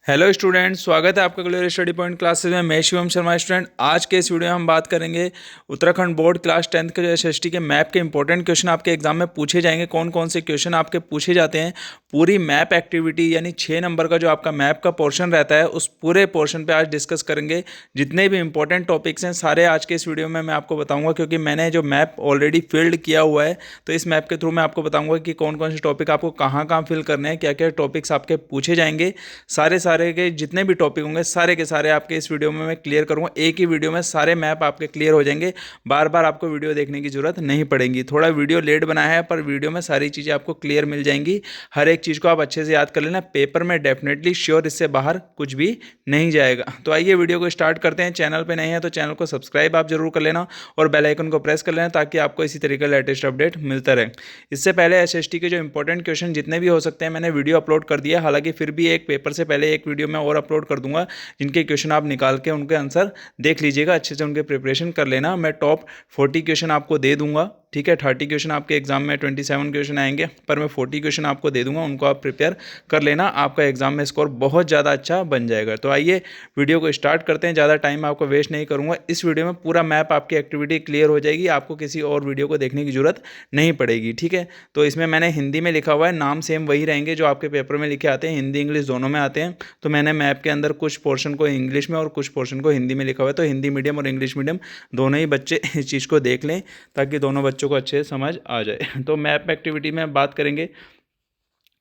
Hello student, स्वागत है आपका क्लियर स्टडी पॉइंट क्लासेस में। मैं शिवम शर्मा स्टूडेंट। आज के इस वीडियो में हम बात करेंगे उत्तराखंड बोर्ड क्लास 10th के जो एसएसटी के मैप के इंपॉर्टेंट क्वेश्चन आपके एग्जाम में पूछे जाएंगे। कौन कौन से क्वेश्चन आपके पूछे जाते हैं, पूरी मैप एक्टिविटी यानी 6 नंबर का जो आपका मैप का पोर्शन रहता है उस पूरे पोर्शन पर आज डिस्कस करेंगे। जितने भी इंपॉर्टेंट टॉपिक्स हैं सारे आज के इस वीडियो में मैं आपको बताऊँगा, क्योंकि मैंने जो मैप ऑलरेडी फिल्ड किया हुआ है। तो इस मैप के थ्रू मैं आपको बताऊँगा कि कौन कौन से टॉपिक आपको कहाँ कहाँ फिल करने हैं, क्या क्या टॉपिक्स आपके पूछे जाएंगे। सारे के जितने भी टॉपिक होंगे सारे के सारे आपके इस वीडियो में मैं क्लियर करूंगा। एक ही वीडियो में सारे मैप आपके क्लियर हो जाएंगे, बार बार आपको वीडियो देखने की जरूरत नहीं पड़ेगी। थोड़ा वीडियो लेट बनाया है पर वीडियो में सारी चीज़ें आपको क्लियर मिल जाएंगी। हर एक चीज़ को आप अच्छे से याद कर लेना, पेपर में डेफिनेटली श्योर इससे बाहर कुछ भी नहीं जाएगा। तो आइए वीडियो को स्टार्ट करते हैं। चैनल पर नए हैं तो चैनल को सब्सक्राइब आप जरूर कर लेना और बेल आइकन को प्रेस कर लेना ताकि आपको इसी तरीके का लेटेस्ट अपडेट मिलता रहे। इससे पहले एसएसटी के जो इंपॉर्टेंट क्वेश्चन जितने भी हो सकते हैं मैंने वीडियो अपलोड कर दिया, हालांकि फिर भी एक पेपर से पहले एक वीडियो में और अपलोड कर दूंगा जिनके क्वेश्चन आप निकाल के उनके आंसर देख लीजिएगा, अच्छे से उनके प्रिपरेशन कर लेना। मैं टॉप 40 क्वेश्चन आपको दे दूंगा, ठीक है। 30 क्वेश्चन आपके एग्जाम में 27 क्वेश्चन आएंगे, पर मैं 40 क्वेश्चन आपको दे दूंगा, उनको आप प्रिपेयर कर लेना। आपका एग्जाम में स्कोर बहुत ज़्यादा अच्छा बन जाएगा। तो आइए वीडियो को स्टार्ट करते हैं। ज़्यादा टाइम आपको वेस्ट नहीं करूँगा। इस वीडियो में पूरा मैप आपकी एक्टिविटी क्लियर हो जाएगी, आपको किसी और वीडियो को देखने की जरूरत नहीं पड़ेगी, ठीक है। तो इसमें मैंने हिंदी में लिखा हुआ है, नाम सेम वही रहेंगे जो आपके पेपर में लिखे आते हैं, हिंदी इंग्लिश दोनों में आते हैं। तो मैंने मैप के अंदर कुछ पोर्शन को इंग्लिश में और कुछ पोर्शन को हिंदी में लिखा हुआ है। तो हिंदी मीडियम और इंग्लिश मीडियम दोनों ही बच्चे इस चीज़ को देख लें ताकि दोनों बच्चों को अच्छे से समझ आ जाए। तो मैप एक्टिविटी में बात करेंगे।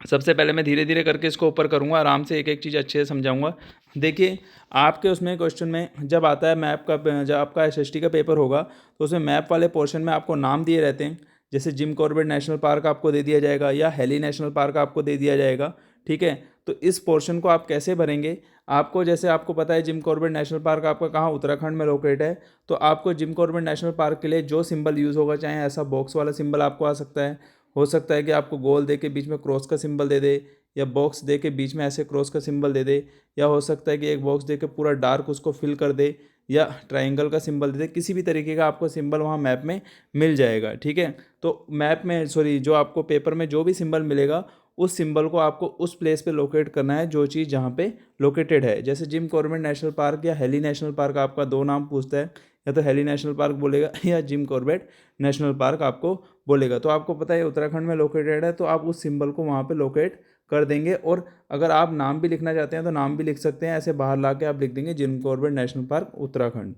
सबसे पहले मैं धीरे धीरे करके इसको ऊपर करूँगा, आराम से एक एक चीज़ अच्छे से समझाऊंगा। देखिए, आपके उसमें क्वेश्चन में जब आता है मैप का, जब आपका एसएसटी का पेपर होगा तो उसमें मैप वाले पोर्शन में आपको नाम दिए रहते हैं। जैसे जिम कॉर्बेट नेशनल पार्क आपको दे दिया जाएगा या हेली नेशनल पार्क आपको दे दिया जाएगा, ठीक है। तो इस पोर्शन को आप कैसे भरेंगे, आपको जैसे आपको पता है जिम कॉर्बेट नेशनल पार्क आपका कहाँ उत्तराखंड में लोकेट है। तो आपको जिम कॉर्बेट नेशनल पार्क के लिए जो सिंबल यूज़ होगा, चाहे ऐसा बॉक्स वाला सिंबल आपको आ सकता है, हो सकता है कि आपको गोल दे के बीच में क्रॉस का सिंबल दे दे, या बॉक्स दे के बीच में ऐसे क्रॉस का सिंबल दे दे, या हो सकता है कि एक बॉक्स दे के पूरा डार्क उसको फिल कर दे, या ट्रायंगल का सिंबल दे दे। किसी भी तरीके का आपको सिंबल वहाँ मैप में मिल जाएगा, ठीक है। तो मैप में जो आपको पेपर में जो भी सिंबल मिलेगा उस सिंबल को आपको उस प्लेस पे लोकेट करना है जो चीज़ जहाँ पे लोकेटेड है। जैसे जिम कॉर्बेट नेशनल पार्क या हेली नेशनल पार्क, आपका दो नाम पूछता है, या तो हेली नेशनल पार्क बोलेगा या जिम कॉर्बेट नेशनल पार्क आपको बोलेगा। तो आपको पता है उत्तराखंड में लोकेटेड है, तो आप उस सिंबल को वहाँ पे लोकेट कर देंगे। और अगर आप नाम भी लिखना चाहते हैं तो नाम भी लिख सकते हैं, ऐसे बाहर ला के आप लिख देंगे Jim Corbett national park Uttarakhand,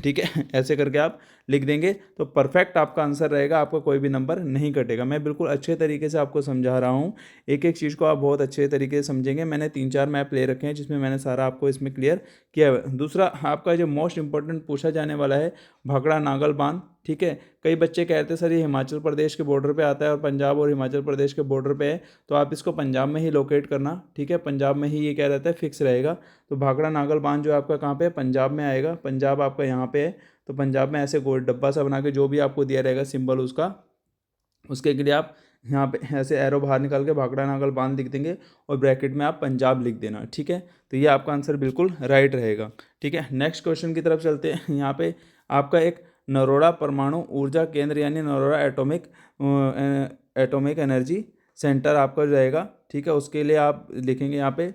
ठीक है। ऐसे करके आप लिख देंगे तो परफेक्ट आपका आंसर रहेगा, आपका कोई भी नंबर नहीं कटेगा। मैं बिल्कुल अच्छे तरीके से आपको समझा रहा हूँ, एक एक चीज़ को आप बहुत अच्छे तरीके से समझेंगे। मैंने 3-4 मैप ले रखे हैं जिसमें मैंने सारा आपको इसमें क्लियर किया हुआ है। दूसरा आपका जो मोस्ट इंपॉर्टेंट पूछा जाने वाला है भाखड़ा नागल बांध, ठीक है। कई बच्चे कहते हैं सर ये हिमाचल प्रदेश के बॉर्डर पे आता है और पंजाब और हिमाचल प्रदेश के बॉर्डर पे है, तो आप इसको पंजाब में ही लोकेट करना, ठीक है। पंजाब में ही ये क्या रहता है, फिक्स रहेगा। तो भाखड़ा नागल बांध जो आपका कहाँ पे है, पंजाब में आएगा। पंजाब आपका यहाँ पे है, तो पंजाब में ऐसे गोल डब्बा सा बना के जो भी आपको दिया रहेगा सिंबल उसका, उसके लिए आप यहाँ पे ऐसे एरो बाहर निकाल के भाखड़ा नागल बांध लिख देंगे और ब्रैकेट में आप पंजाब लिख देना, ठीक है। तो ये आपका आंसर बिल्कुल राइट रहेगा, ठीक है। नेक्स्ट क्वेश्चन की तरफ चलते हैं। यहाँ पे आपका एक नरोड़ा परमाणु ऊर्जा केंद्र यानी नरोड़ा एटॉमिक एनर्जी सेंटर आपका रहेगा, ठीक है। उसके लिए आप लिखेंगे यहाँ पे,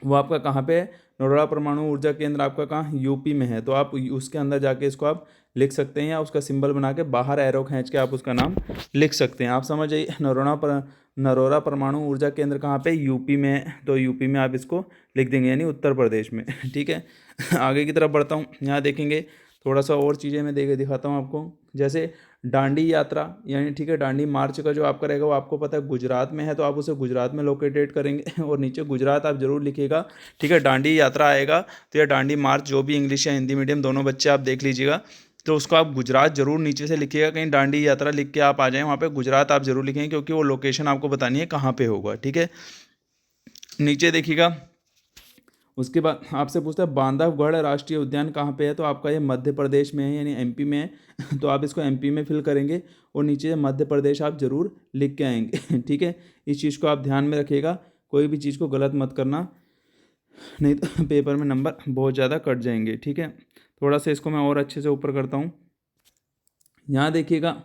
वो आपका कहाँ पे है, नरोड़ा परमाणु ऊर्जा केंद्र आपका कहाँ, यूपी में है। तो आप उसके अंदर जाके इसको आप लिख सकते हैं, या उसका सिंबल बना के बाहर एरो खींच के आप उसका नाम लिख सकते हैं। आप समझ जाइए, नरोड़ा परमाणु ऊर्जा केंद्र कहाँ पे, यूपी में है। तो यूपी में आप इसको लिख देंगे यानी उत्तर प्रदेश में, ठीक है। आगे की तरफ बढ़ता हूँ। यहाँ देखेंगे थोड़ा सा और चीज़ें मैं दिखाता हूँ आपको। जैसे दांडी यात्रा यानी, ठीक है, दांडी मार्च का जो आपका रहेगा वो आपको पता है गुजरात में है, तो आप उसे गुजरात में लोकेटेड करेंगे और नीचे गुजरात आप जरूर लिखिएगा, ठीक है। दांडी यात्रा आएगा तो या दांडी मार्च, जो भी इंग्लिश या हिंदी मीडियम दोनों बच्चे आप देख लीजिएगा, तो उसको आप गुजरात जरूर नीचे से लिखिएगा। कहीं दांडी यात्रा लिख के आप आ जाएँ, वहाँ पे गुजरात आप जरूर लिखेंगे क्योंकि वो लोकेशन आपको बतानी है कहाँ पे होगा, ठीक है। नीचे देखिएगा, उसके बाद आपसे पूछता है बांधवगढ़ राष्ट्रीय उद्यान कहाँ पे है, तो आपका ये मध्य प्रदेश में है यानी एमपी में है। तो आप इसको एमपी में फिल करेंगे और नीचे मध्य प्रदेश आप जरूर लिख के आएंगे, ठीक है। इस चीज़ को आप ध्यान में रखिएगा, कोई भी चीज़ को गलत मत करना, नहीं तो पेपर में नंबर बहुत ज़्यादा कट जाएंगे, ठीक है। थोड़ा सा इसको मैं और अच्छे से ऊपर करता हूँ। यहाँ देखिएगा,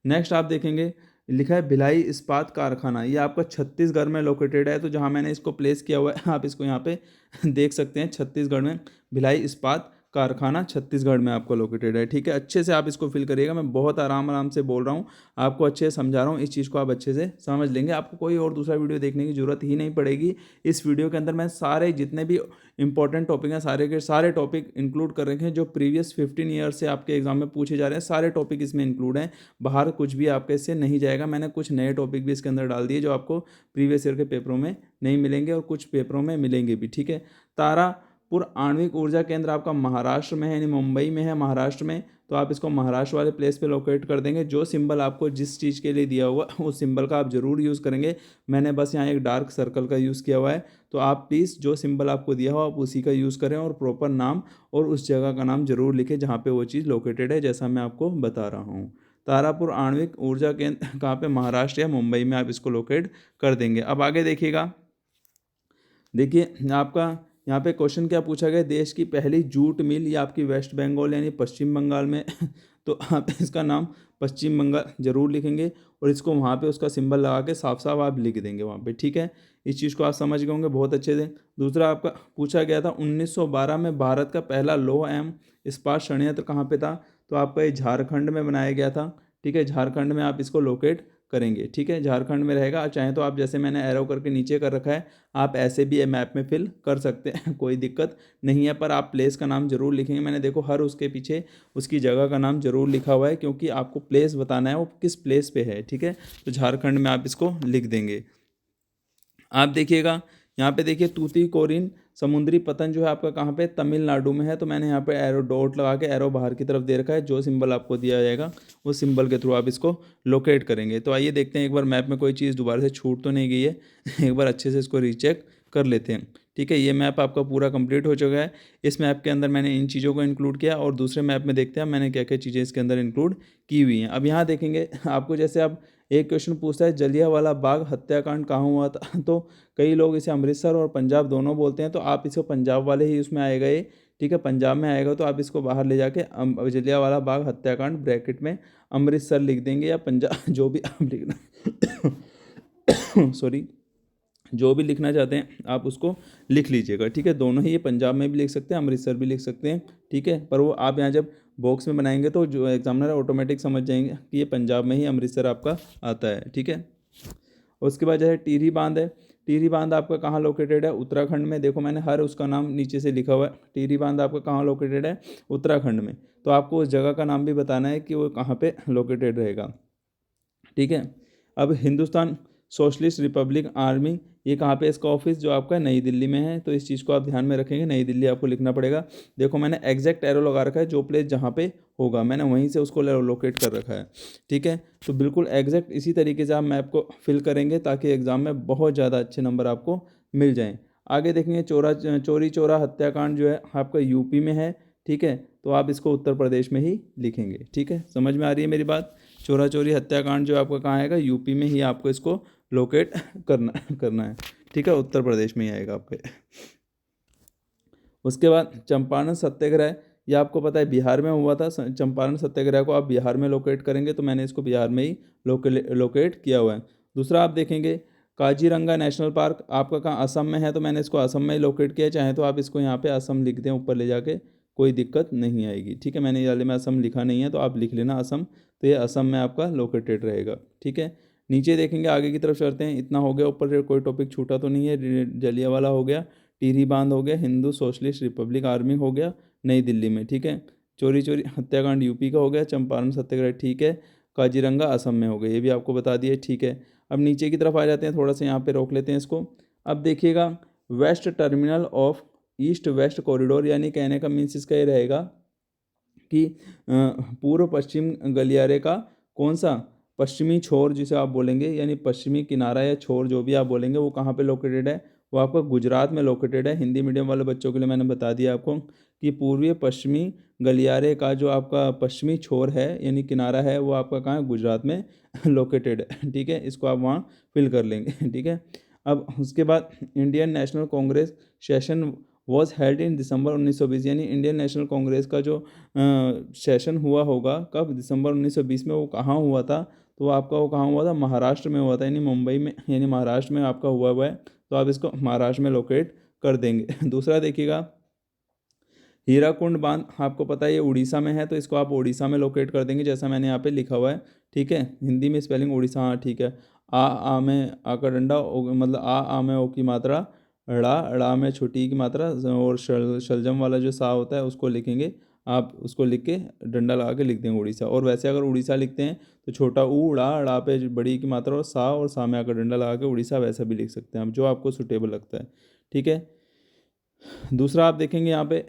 नेक्स्ट आप देखेंगे लिखा है भिलाई इस्पात कारखाना, ये आपका छत्तीसगढ़ में लोकेटेड है। तो जहाँ मैंने इसको प्लेस किया हुआ है आप इसको यहाँ पे देख सकते हैं, छत्तीसगढ़ में भिलाई इस्पात कारखाना छत्तीसगढ़ में आपको लोकेटेड है। ठीक है, अच्छे से आप इसको फिल करिएगा, मैं बहुत आराम आराम से बोल रहा हूँ, आपको अच्छे से समझा रहा हूँ, इस चीज़ को आप अच्छे से समझ लेंगे, आपको कोई और दूसरा वीडियो देखने की जरूरत ही नहीं पड़ेगी। इस वीडियो के अंदर मैं सारे जितने भी इंपॉर्टेंट टॉपिक हैं सारे के सारे टॉपिक इंक्लूड कर रखे हैं, जो प्रीवियस 15 ईयर से आपके एग्जाम में पूछे जा रहे हैं, सारे टॉपिक इसमें इंक्लूड हैं। बाहर कुछ भी आपके इससे नहीं जाएगा। मैंने कुछ नए टॉपिक भी इसके अंदर डाल दिए जो आपको प्रीवियस ईयर के पेपरों में नहीं मिलेंगे और कुछ पेपरों में मिलेंगे भी। ठीक है, तारापुर आणविक ऊर्जा केंद्र आपका महाराष्ट्र में है, यानी मुंबई में है महाराष्ट्र में, तो आप इसको महाराष्ट्र वाले प्लेस पे लोकेट कर देंगे। जो सिंबल आपको जिस चीज़ के लिए दिया हुआ उस सिंबल का आप जरूर यूज़ करेंगे। मैंने बस यहाँ एक डार्क सर्कल का यूज़ किया हुआ है, तो आप प्लीज़ जो सिंबल आपको दिया हो आप उसी का यूज़ करें और प्रॉपर नाम और उस जगह का नाम जरूर लिखें जहाँ पे वो चीज़ लोकेटेड है, जैसा मैं आपको बता रहा हूँ। तारापुर आणविक ऊर्जा केंद्र कहाँ पे, महाराष्ट्र या मुंबई में आप इसको लोकेट कर देंगे। अब आगे देखिएगा, देखिए आपका यहाँ पे क्वेश्चन क्या पूछा गया, देश की पहली जूट मिल, ये आपकी वेस्ट बंगाल यानी पश्चिम बंगाल में तो आप इसका नाम पश्चिम बंगाल जरूर लिखेंगे और इसको वहाँ पे उसका सिंबल लगा के साफ साफ आप लिख देंगे वहाँ पे। ठीक है, इस चीज़ को आप समझ गए होंगे बहुत अच्छे से। दूसरा आपका पूछा गया था 1912 में भारत का पहला लौह एवं इस्पात संयंत्र कहाँ पे था, तो आपका ये झारखंड में बनाया गया था। ठीक है, झारखंड में आप इसको लोकेट करेंगे। ठीक है, झारखंड में रहेगा, चाहे तो आप जैसे मैंने एरो करके नीचे कर रखा है आप ऐसे भी ये मैप में फिल कर सकते हैं कोई दिक्कत नहीं है, पर आप प्लेस का नाम जरूर लिखेंगे। मैंने देखो हर उसके पीछे उसकी जगह का नाम जरूर लिखा हुआ है, क्योंकि आपको प्लेस बताना है वो किस प्लेस पे है। ठीक है, तो झारखंड में आप इसको लिख देंगे। आप देखिएगा यहाँ पे देखिए तूतीकोरिन समुद्री पतन जो है आपका कहाँ पे, तमिलनाडु में है। तो मैंने यहाँ पे एरो डॉट लगा के एरो बाहर की तरफ दे रखा है, जो सिंबल आपको दिया जाएगा उस सिंबल के थ्रू आप इसको लोकेट करेंगे। तो आइए देखते हैं एक बार मैप में कोई चीज़ दोबारा से छूट तो नहीं गई है एक बार अच्छे से इसको रीचेक कर लेते हैं। ठीक है, ये मैप आपका पूरा कंप्लीट हो चुका है। इस मैप के अंदर मैंने इन चीज़ों को इंक्लूड किया और दूसरे मैप में देखते हैं मैंने क्या क्या चीज़ें इसके अंदर इंक्लूड की हुई हैं। अब यहाँ देखेंगे आपको, जैसे आप एक क्वेश्चन पूछता है जलियांवाला बाग हत्याकांड कहाँ हुआ था तो कई लोग इसे अमृतसर और पंजाब दोनों बोलते हैं, तो आप इसको पंजाब वाले ही उसमें आएगा ये। ठीक है, पंजाब में आएगा तो आप इसको बाहर ले जाके जलियांवाला बाग हत्याकांड ब्रैकेट में अमृतसर लिख देंगे या पंजाब जो भी आप लिखना सॉरी, जो भी लिखना चाहते हैं आप उसको लिख लीजिएगा। ठीक है, दोनों ही, ये पंजाब में भी लिख सकते हैं अमृतसर भी लिख सकते हैं। ठीक है, पर वो आप यहाँ जब बॉक्स में बनाएंगे तो जो एग्जामिनर ऑटोमेटिक समझ जाएंगे कि ये पंजाब में ही अमृतसर आपका आता है। ठीक है, उसके बाद जो है टिहरी बांध है। टिहरी बांध आपका कहाँ लोकेटेड है, उत्तराखंड में। देखो मैंने हर उसका नाम नीचे से लिखा हुआ है। टिहरी बांध आपका कहाँ लोकेटेड है, उत्तराखंड में। तो आपको उस जगह का नाम भी बताना है कि वो कहाँ पे लोकेटेड रहेगा। ठीक है, अब हिंदुस्तान सोशलिस्ट रिपब्लिक आर्मी, ये कहाँ पे इसका ऑफिस जो आपका नई दिल्ली में है, तो इस चीज़ को आप ध्यान में रखेंगे, नई दिल्ली आपको लिखना पड़ेगा। देखो मैंने एग्जैक्ट एरो लगा रखा है, जो प्लेस जहाँ पे होगा मैंने वहीं से उसको लोकेट कर रखा है। ठीक है, तो बिल्कुल एग्जैक्ट इसी तरीके से आप मैप को फिल करेंगे ताकि एग्जाम में बहुत ज़्यादा अच्छे नंबर आपको मिल जाएँ। आगे देखेंगे चोरी चोरा हत्याकांड जो है आपका यूपी में है। ठीक है, तो आप इसको उत्तर प्रदेश में ही लिखेंगे। ठीक है, समझ में आ रही है मेरी बात। चोरा चोरी हत्याकांड जो आपका कहाँ आएगा, यूपी में ही आपको इसको लोकेट करना है। ठीक है, उत्तर प्रदेश में ही आएगा आपके। उसके बाद चंपारण सत्याग्रह, ये आपको पता है बिहार में हुआ था। चंपारण सत्याग्रह को आप बिहार में लोकेट करेंगे, तो मैंने इसको बिहार में ही लोकेट किया हुआ है। दूसरा आप देखेंगे काजीरंगा नेशनल पार्क आपका कहाँ, असम में है, तो मैंने इसको असम में ही लोकेट किया है। चाहे तो आप इसको यहाँ पे असम लिख दें ऊपर ले जाके, कोई दिक्कत नहीं आएगी। ठीक है, मैंने ये वाले में असम लिखा नहीं है तो आप लिख लेना असम, तो ये असम में आपका लोकेटेड रहेगा। ठीक है, नीचे देखेंगे आगे की तरफ चलते हैं। इतना हो गया, ऊपर कोई टॉपिक छूटा तो नहीं है। जलियांवाला हो गया, टिहरी बांध हो गया, हिंदू सोशलिस्ट रिपब्लिक आर्मी हो गया नई दिल्ली में। ठीक है, चोरी चोरी हत्याकांड यूपी का हो गया, चंपारण सत्याग्रह ठीक है, काजीरंगा असम में हो गया, ये भी आपको बता दिया। ठीक है, अब नीचे की तरफ आ जाते हैं, थोड़ा सा यहाँ पे रोक लेते हैं इसको। अब देखिएगा west terminal of east west corridor, यानी कहने का मीन्स इसका ये रहेगा कि पूर्व पश्चिम गलियारे का कौन सा पश्चिमी छोर जिसे आप बोलेंगे, यानी पश्चिमी किनारा या छोर जो भी आप बोलेंगे, वो कहाँ पे लोकेटेड है, वो आपका गुजरात में लोकेटेड है। हिंदी मीडियम वाले बच्चों के लिए मैंने बता दिया आपको कि पूर्वीय पश्चिमी गलियारे का जो आपका पश्चिमी छोर है यानी किनारा है, वो आपका कहाँ है, गुजरात में लोकेटेड है। ठीक है, इसको आप वहाँ फिल कर लेंगे। ठीक है, अब उसके बाद Indian national Congress session was held in December 1920, यानी इंडियन नेशनल कांग्रेस का जो सेशन हुआ होगा कब, दिसंबर 1920 में, वो कहाँ हुआ था, तो वो आपका वो कहाँ हुआ था, महाराष्ट्र में हुआ था, यानी मुंबई में, यानी महाराष्ट्र में आपका हुआ है, तो आप इसको महाराष्ट्र में लोकेट कर देंगे। दूसरा देखिएगा, हीराकुंड बांध आपको पता है ये उड़ीसा में है, तो इसको आप उड़ीसा में लोकेट कर देंगे, जैसा मैंने यहाँ पे लिखा हुआ है। ठीक है, हिंदी में स्पेलिंग उड़ीसा, हाँ ठीक है। आ में आ का डंडा, मतलब आ में ओ की मात्रा, ड़ा में छोटी की मात्रा, और शलजम वाला जो सा होता है उसको लिखेंगे, आप उसको लिख के डंडा लगा के लिख देंगे उड़ीसा। और वैसे अगर उड़ीसा लिखते हैं तो छोटा ऊ ड़ा पे बड़ी की मात्रा और सा में आकर डंडा लगा के उड़ीसा, वैसा भी लिख सकते हैं आप, जो आपको सुटेबल लगता है। ठीक है, दूसरा आप देखेंगे यहाँ पे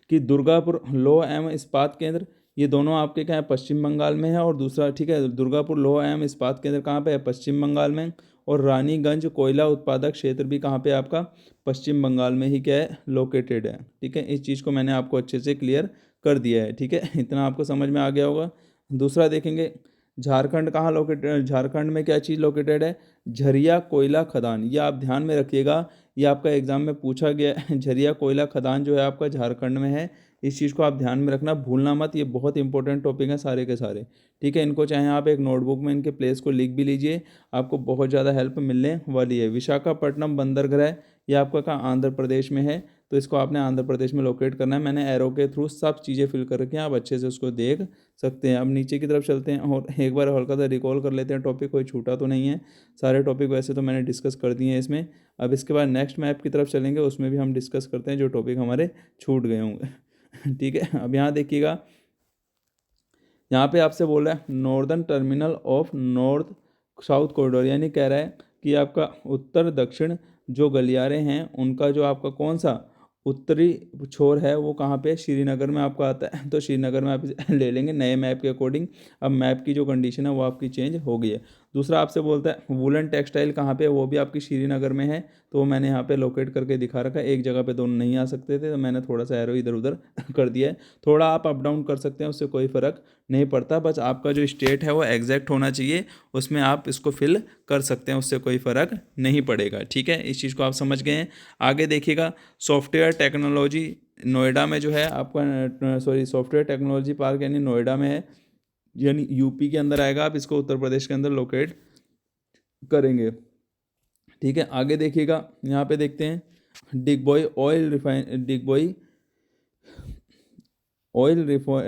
कि दुर्गापुर लौह एवं इस्पात केंद्र, ये दोनों आपके क्या है, पश्चिम बंगाल में है। और दूसरा ठीक है, दुर्गापुर लौह एवं इस्पात केंद्र कहाँ पे है, पश्चिम बंगाल में। और रानीगंज कोयला उत्पादक क्षेत्र भी कहाँ पे आपका, पश्चिम बंगाल में ही क्या है, लोकेटेड है। ठीक है, इस चीज़ को मैंने आपको अच्छे से क्लियर कर दिया है। ठीक है, इतना आपको समझ में आ गया होगा। दूसरा देखेंगे, झारखंड कहाँ लोकेटेड, झारखंड में क्या चीज़ लोकेटेड है, झरिया कोयला खदान। ये आप ध्यान में रखिएगा, ये आपका एग्जाम में पूछा गया है। झरिया कोयला खदान जो है आपका झारखंड में है, इस चीज़ को आप ध्यान में रखना, भूलना मत, ये बहुत इंपॉर्टेंट टॉपिक है सारे के सारे। ठीक है, इनको चाहे आप एक नोटबुक में इनके प्लेस को लिख भी लीजिए, आपको बहुत ज़्यादा हेल्प मिलने वाली है। विशाखापट्टनम बंदरगाह, ये आपका कहाँ, आंध्र प्रदेश में है, तो इसको आपने आंध्र प्रदेश में लोकेट करना है। मैंने एरो के थ्रू सब चीज़ें फिल कर रखी हैं, आप अच्छे से उसको देख सकते हैं। अब नीचे की तरफ चलते हैं और एक बार हल्का सा रिकॉल कर लेते हैं, टॉपिक कोई छूटा तो नहीं है, सारे टॉपिक वैसे तो मैंने डिस्कस कर दिए हैं इसमें। अब इसके बाद नेक्स्ट मैप की तरफ चलेंगे, उसमें भी हम डिस्कस करते हैं जो टॉपिक हमारे छूट गए होंगे। ठीक है, अब यहाँ देखिएगा, यहाँ पे आपसे बोल रहा है northern terminal of north south corridor, यानी कह रहा है कि आपका उत्तर दक्षिण जो गलियारे हैं उनका जो आपका कौन सा उत्तरी छोर है वो कहाँ पे, श्रीनगर में आपका आता है। तो श्रीनगर में आप इसे ले लेंगे नए मैप के अकॉर्डिंग। अब मैप की जो कंडीशन है वो आपकी चेंज हो गई है। दूसरा आपसे बोलता है वुलन टेक्सटाइल कहाँ पे, वो भी आपकी श्रीनगर में है, तो वो मैंने यहाँ पे लोकेट करके दिखा रखा है। एक जगह पे दोनों नहीं आ सकते थे, तो मैंने थोड़ा सा एरो इधर उधर कर दिया है। थोड़ा आप अप डाउन कर सकते हैं, उससे कोई फ़र्क नहीं पड़ता, बस आपका जो स्टेट है वो एग्जैक्ट होना चाहिए, उसमें आप इसको फिल कर सकते हैं, उससे कोई फ़र्क नहीं पड़ेगा। ठीक है, इस चीज़ को आप समझ गए हैं। आगे देखिएगा, सॉफ्टवेयर टेक्नोलॉजी नोएडा में जो है आपका, सॉरी सॉफ्टवेयर टेक्नोलॉजी पार्क यानी नोएडा में है, यानी यूपी के अंदर आएगा, आप इसको उत्तर प्रदेश के अंदर लोकेट करेंगे। ठीक है, आगे देखिएगा, यहाँ पे देखते हैं डिगबॉय ऑयल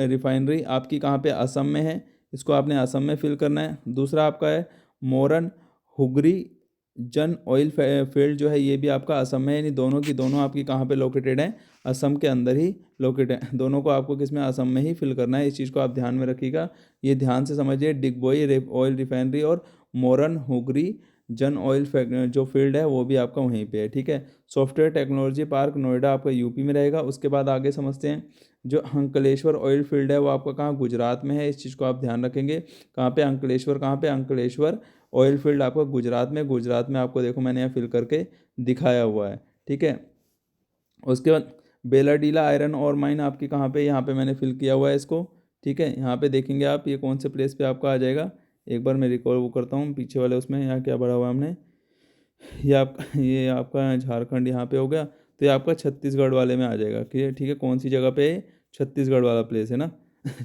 रिफाइनरी आपकी कहाँ पे, असम में है, इसको आपने असम में फिल करना है। दूसरा आपका है मोरन हुगरी जन ऑयल फील्ड, जो है ये भी आपका असम में है, यानी दोनों की दोनों आपकी कहाँ पे लोकेटेड है, असम के अंदर ही लोकेटेड है। दोनों को आपको किस में, असम में ही फिल करना है, इस चीज़ को आप ध्यान में रखिएगा, ये ध्यान से समझिए। डिगबोई ऑयल रिफाइनरी और मोरन हुगरी जन ऑयल जो फील्ड है वो भी आपका वहीं पे है। ठीक है, सॉफ्टवेयर टेक्नोलॉजी पार्क नोएडा आपका यूपी में रहेगा। उसके बाद आगे समझते हैं, जो अंकलेश्वर ऑयल फील्ड है वो आपका कहाँ, गुजरात में है, इस चीज़ को आप ध्यान रखेंगे। कहाँ पे अंकलेश्वर, कहाँ पे अंकलेश्वर ऑयल फील्ड आपका गुजरात में, गुजरात में आपको देखो मैंने यहाँ फिल करके दिखाया हुआ है। ठीक है, उसके बाद बेलाडीला आयरन और माइन आपकी कहाँ पे, यहाँ पे मैंने फिल किया हुआ है इसको। ठीक है, यहाँ पे देखेंगे आप, ये कौन से प्लेस पे आपका आ जाएगा, एक बार मैं रिकॉल वो करता हूँ पीछे वाले उसमें, यहाँ क्या बढ़ा हुआ है हमने, ये आपका झारखंड यहाँ पे हो गया, तो ये आपका छत्तीसगढ़ वाले में आ जाएगा। क्लियर, ठीक है, कौन सी जगह पे है, छत्तीसगढ़ वाला प्लेस है ना।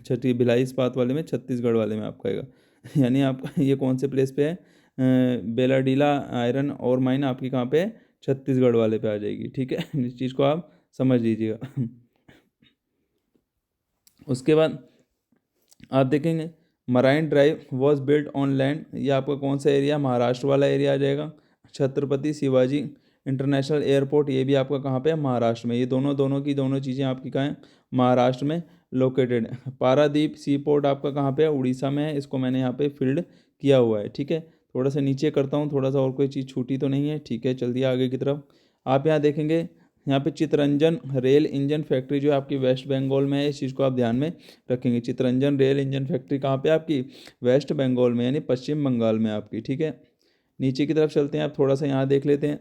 छठी भिलाई इस्पात वाले में, छत्तीसगढ़ वाले में आपका आएगा। यानी आपका ये कौन से प्लेस पे है, बेलाडीला आयरन और माइन आपकी कहाँ पे है, छत्तीसगढ़ वाले पे आ जाएगी। ठीक है, इस चीज़ को आप समझ लीजिएगा। उसके बाद आप देखेंगे marine drive was built on land, ये आपका कौन सा एरिया, महाराष्ट्र वाला एरिया आ जाएगा। छत्रपति शिवाजी इंटरनेशनल एयरपोर्ट, ये भी आपका कहाँ पे है, महाराष्ट्र में। ये दोनों की दोनों चीज़ें आपकी कहाँ हैं, महाराष्ट्र में लोकेटेड है। पारादीप सी पोर्ट आपका कहाँ पे है, उड़ीसा में है, इसको मैंने यहाँ पे फील्ड किया हुआ है। ठीक है, थोड़ा सा नीचे करता हूँ, थोड़ा सा और कोई चीज़ छूटी तो नहीं है। ठीक है, चल दिया आगे की तरफ। आप यहाँ देखेंगे, यहाँ पे चितरंजन रेल इंजन फैक्ट्री जो है आपकी वेस्ट बंगाल में है, इस चीज़ को आप ध्यान में रखेंगे। चितरंजन रेल इंजन फैक्ट्री कहाँ पे आपकी, वेस्ट बंगाल में, यानी पश्चिम बंगाल में आपकी। ठीक है, नीचे की तरफ चलते हैं, आप थोड़ा सा यहाँ देख लेते हैं।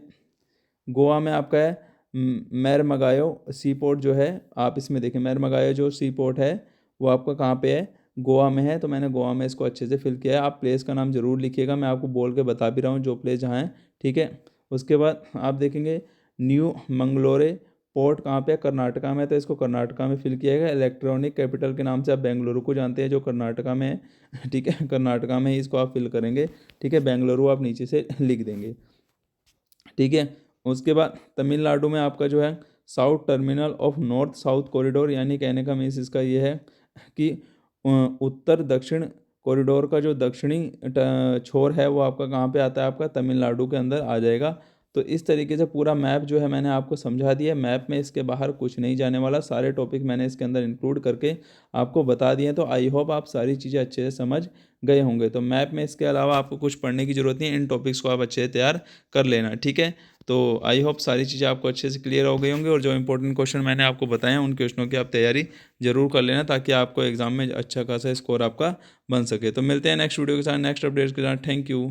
गोवा में आपका है मैरमगायो सी पोर्ट जो है, आप इसमें देखें मैरमगायो जो सी पोर्ट है वो आपका कहाँ पे है, गोवा में है, तो मैंने गोवा में इसको अच्छे से फिल किया है। आप प्लेस का नाम ज़रूर लिखिएगा, मैं आपको बोल के बता भी रहा हूँ जो प्लेस जहाँ है। ठीक है, उसके बाद आप देखेंगे न्यू मंगलोरे पोर्ट कहाँ पे है, कर्नाटका में, तो इसको कर्नाटका में फिल किया गया। इलेक्ट्रॉनिक कैपिटल के नाम से आप बेंगलुरु को जानते हैं जो कर्नाटका में है, ठीक है, कर्नाटका में ही इसको आप फिल करेंगे, ठीक है। बेंगलुरु आप नीचे से लिख देंगे, ठीक है। उसके बाद तमिलनाडु में आपका जो है south terminal of north south corridor, यानी कहने का मीन्स इसका ये है कि उत्तर दक्षिण कॉरिडोर का जो दक्षिणी छोर है वो आपका कहाँ पे आता है, आपका तमिलनाडु के अंदर आ जाएगा। तो इस तरीके से पूरा मैप जो है मैंने आपको समझा दिया। मैप में इसके बाहर कुछ नहीं जाने वाला, सारे टॉपिक मैंने इसके अंदर इंक्लूड करके आपको बता दिए हैं। तो आई होप आप सारी चीज़ें अच्छे से समझ गए होंगे। तो मैप में इसके अलावा आपको कुछ पढ़ने की ज़रूरत नहीं है, इन टॉपिक्स को आप अच्छे से तैयार कर लेना, ठीक है। तो आई होप सारी चीज़ें आपको अच्छे से क्लियर हो गई होंगी, और जो इंपॉर्टेंट क्वेश्चन मैंने आपको बताए हैं उन क्वेश्चनों की आप तैयारी जरूर कर लेना, ताकि आपको एग्जाम में अच्छा खासा स्कोर आपका बन सके। तो मिलते हैं नेक्स्ट वीडियो के साथ, नेक्स्ट अपडेट्स के साथ। Thank you.